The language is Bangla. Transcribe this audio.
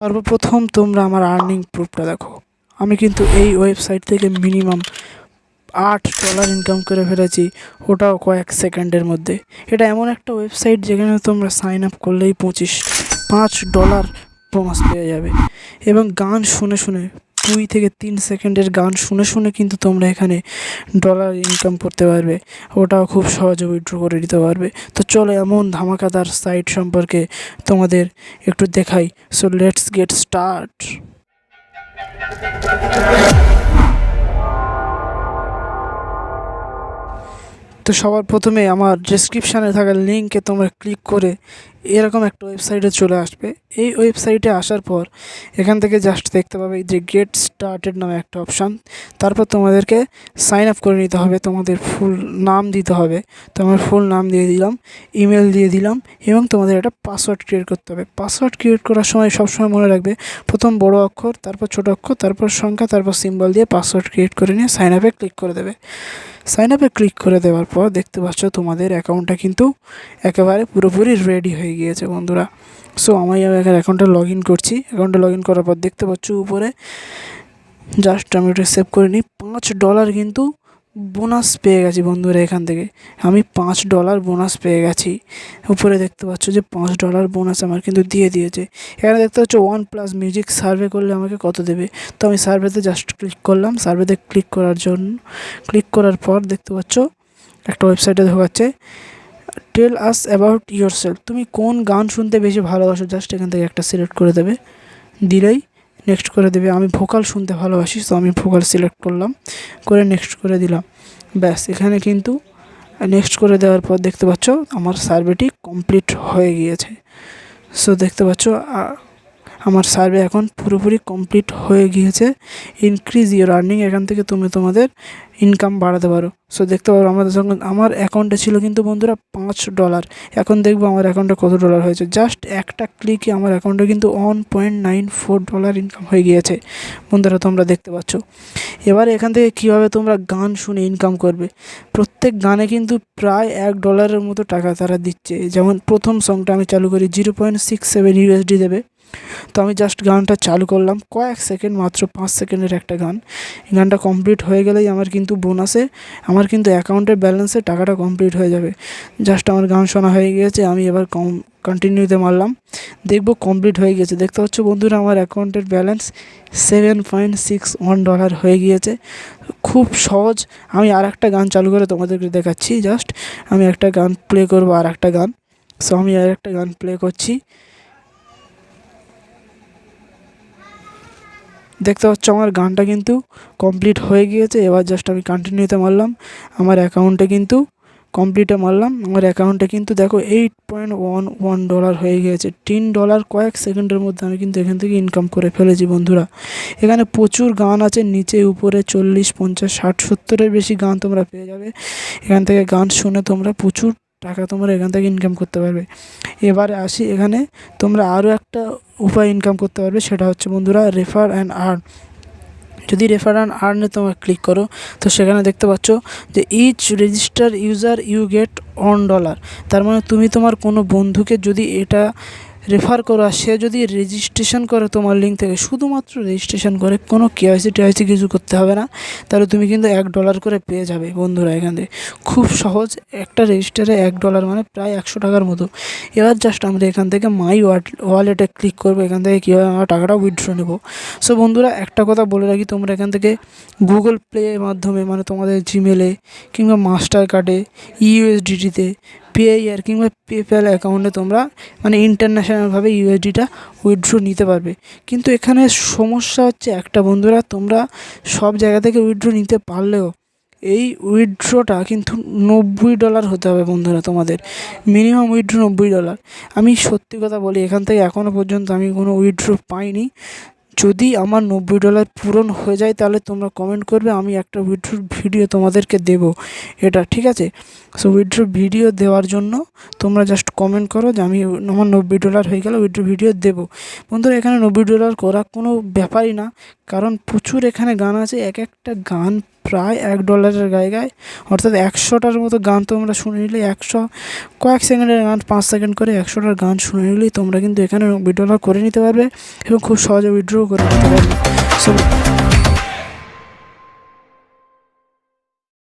সর্বপ্রথম তোমরা আমার আর্নিং প্রুফটা দেখো। আমি কিন্তু এই ওয়েবসাইট থেকে মিনিমাম $8 ইনকাম করে ফেলেছি, ওটাও কয়েক সেকেন্ডের মধ্যে। এটা এমন একটা ওয়েবসাইট যেখানে তোমরা সাইন আপ করলেই $5 বোনাস পেয়ে যাবে। এবং গান শুনে শুনে 2 থেকে 3 সেকেন্ডের গান শুনে শুনে কিন্তু তোমরা এখানে ডলার ইনকাম করতে পারবে, ওটাও খুব সহজে উইথড্র করে নিতে পারবে। তো চলো এমন ধামাকাদার সাইট সম্পর্কে তোমাদের একটু দেখাই। So let's get start. তো সবার প্রথমে আমার ডেসক্রিপশানে থাকা লিঙ্কে তোমরা ক্লিক করে এরকম একটা ওয়েবসাইটে চলে আসবে। এই ওয়েবসাইটে আসার পর এখান থেকে জাস্ট দেখতে পাবে যে গেট স্টার্টেড নামে একটা অপশান। তারপর তোমাদেরকে সাইন আপ করে নিতে হবে, তোমাদের ফুল নাম দিতে হবে। তো আমার ফুল নাম দিয়ে দিলাম, ইমেল দিয়ে দিলাম এবং তোমাদের একটা পাসওয়ার্ড ক্রিয়েট করতে হবে। পাসওয়ার্ড ক্রিয়েট করার সময় সবসময় মনে রাখবে প্রথম বড় অক্ষর, তারপর ছোট অক্ষর, তারপর সংখ্যা, তারপর সিম্বল দিয়ে পাসওয়ার্ড ক্রিয়েট করে নিয়ে সাইন আপে ক্লিক করে দেবে। সাইন আপে ক্লিক করে দেওয়ার পর দেখতে পাচ্ছ তোমাদের অ্যাকাউন্টটা কিন্তু একেবারে পুরোপুরি রেডি হয়ে গিয়েছে বন্ধুরা। সো আমি এখানে অ্যাকাউন্টে লগ ইন করছি। অ্যাকাউন্টে লগ ইন করার পর দেখতে পাচ্ছ উপরে জাস্ট আমি ওটা সেভ করে নিই। $5 কিন্তু বোনাস পেয়ে গেছি বন্ধুরা। এখান থেকে আমি $5 বোনাস পেয়ে গেছি। উপরে দেখতে পাচ্ছ যে $5 বোনাস আমার কিন্তু দিয়ে দিয়েছে। এখানে দেখতে পাচ্ছ OnePlus মিউজিক সার্ভে করলে আমাকে কত দেবে। তো আমি সার্ভেতে জাস্ট ক্লিক করলাম। সার্ভেতে ক্লিক করার পর দেখতে পাচ্ছ একটা ওয়েবসাইটে ঢোকাচ্ছে, টেল আস অ্যাবাউট ইয়োর সেলফ। তুমি কোন গান শুনতে বেশি ভালোবাসো, জাস্ট এখান থেকে একটা সিলেক্ট করে দেবে, দিলেই নেক্সট করে দেবে। আমি ভোকাল শুনতে ভালোবাসি, তো আমি ভোকাল সিলেক্ট করলাম, করে নেক্সট করে দিলাম। ব্যাস এখানে কিন্তু নেক্সট করে দেওয়ার পর দেখতে পাচ্ছ আমার সার্ভেটি কমপ্লিট হয়ে গিয়েছে। সো দেখতে পাচ্ছ আমার সার্ভে এখন পুরোপুরি কমপ্লিট হয়ে গিয়েছে। ইনক্রিজ ইওর আর্নিং, এখান থেকে তুমি তোমাদের ইনকাম বাড়াতে পারো। সো দেখতে পারো আমাদের সঙ্গে আমার অ্যাকাউন্টে ছিল কিন্তু বন্ধুরা $5। এখন দেখবো আমার অ্যাকাউন্টে কত ডলার হয়েছে। জাস্ট একটা ক্লিকে আমার অ্যাকাউন্টে কিন্তু $1.94 ইনকাম হয়ে গিয়েছে বন্ধুরা, তোমরা দেখতে পাচ্ছ। এবার এখান থেকে কীভাবে তোমরা গান শুনে ইনকাম করবে। প্রত্যেক গানে কিন্তু প্রায় $1 মতো টাকা তারা দিচ্ছে। যেমন প্রথম সংটা আমি চালু করি, 0.67 USD দেবে। তো আমি জাস্ট গানটা চালু করলাম, কয়েক সেকেন্ড, মাত্র 5 সেকেন্ডের একটা গান। গানটা কমপ্লিট হয়ে গেলেই আমার কিন্তু বোনাসে, আমার কিন্তু অ্যাকাউন্টের ব্যালেন্সে টাকাটা কমপ্লিট হয়ে যাবে। জাস্ট আমার গান শোনা হয়ে গিয়েছে, আমি এবার কন্টিনিউতে মারলাম, দেখব কমপ্লিট হয়ে গেছে। দেখতে পাচ্ছ বন্ধুরা আমার অ্যাকাউন্টের ব্যালেন্স $7.61 হয়ে গিয়েছে। খুব সহজ। আমি আর একটা গান চালু করে তোমাদেরকে দেখাচ্ছি। জাস্ট আমি একটা গান প্লে করবো, আর একটা গান। সো আমি আর একটা গান প্লে করছি। দেখতে পাচ্ছ আমার গানটা কিন্তু কমপ্লিট হয়ে গিয়েছে। এবার জাস্ট আমি কন্টিনিউতে মারলাম, আমার অ্যাকাউন্টে কিন্তু কমপ্লিটে মারলাম। আমার অ্যাকাউন্টে কিন্তু দেখো $8.11 হয়ে গিয়েছে। $10 কয়েক সেকেন্ডের মধ্যে আমি কিন্তু এখান থেকে ইনকাম করে ফেলেছি বন্ধুরা। এখানে প্রচুর গান আছে, নিচে উপরে 40, 50, 60, 70-এর বেশি গান তোমরা পেয়ে যাবে। এখান থেকে গান শুনে তোমরা প্রচুর টাকা তোমরা এখান থেকে ইনকাম করতে পারবে। এবারে আসি, এখানে তোমরা আরও একটা উপায় ইনকাম করতে পারবে, সেটা হচ্ছে বন্ধুরা রেফার অ্যান্ড আর্ন। যদি রেফার অ্যান্ড আর্নে তোমরা ক্লিক করো, তো সেখানে দেখতে পাচ্ছ যে each register user you get $1। তার মানে তুমি তোমার কোনো বন্ধুকে যদি এটা রেফার করো, আর সে যদি রেজিস্ট্রেশন করে তোমার লিঙ্ক থেকে, শুধুমাত্র রেজিস্ট্রেশন করে, কোনো কেওয়াইসি কিছু করতে হবে না, তাহলে তুমি কিন্তু $1 করে পেয়ে যাবে বন্ধুরা এখান থেকে। খুব সহজ, একটা রেজিস্টারে $1 মানে প্রায় 100 টাকার মতো। এবার জাস্ট আমরা এখান থেকে মাই ওয়ালেটে ক্লিক করবো, এখান থেকে কীভাবে আমরা টাকাটা উইথড্র নেব। সো বন্ধুরা একটা কথা বলে রাখি, তোমরা এখান থেকে গুগল প্লের মাধ্যমে, মানে তোমাদের জিমেলে কিংবা মাস্টার কার্ডে, ইউএসডিটিতে, পেআইআর কিংবা পেপ্যাল অ্যাকাউন্টে তোমরা মানে ইন্টারন্যাশনালভাবে USDটা উইথড্র নিতে পারবে। কিন্তু এখানে সমস্যা হচ্ছে একটা বন্ধুরা, তোমরা সব জায়গা থেকে উইথড্র নিতে পারলেও এই উইথড্রটা কিন্তু $90 হতে হবে বন্ধুরা। তোমাদের মিনিমাম উইথড্র $90। আমি সত্যি কথা বলি, এখান থেকে এখনও পর্যন্ত আমি কোনো উইথড্র পাইনি। যদি আমার $90 পূরণ হয়ে যায় তাহলে তোমরা কমেন্ট করবে, আমি একটা উইথড্রর ভিডিও তোমাদেরকে দেবো, এটা ঠিক আছে। সো উইথড্র ভিডিও দেওয়ার জন্য তোমরা জাস্ট কমেন্ট করো যে আমার $90 হয়ে গেলে উইথড্র ভিডিও দেবো। বন্ধুরা এখানে $90 করা কোনো ব্যাপারই না, কারণ প্রচুর এখানে গান আছে। এক একটা গান প্রায় $1 জায়গায় অর্থাৎ 100টার মতো গান তোমরা শুনে নিলে, কয়েক সেকেন্ডের গান, 5 সেকেন্ড করে 100টার গান শুনে নিলেই তোমরা কিন্তু এখানে উইথড্র করে নিতে পারবে এবং খুব সহজে উইথড্র করে নিতে পারবে। সো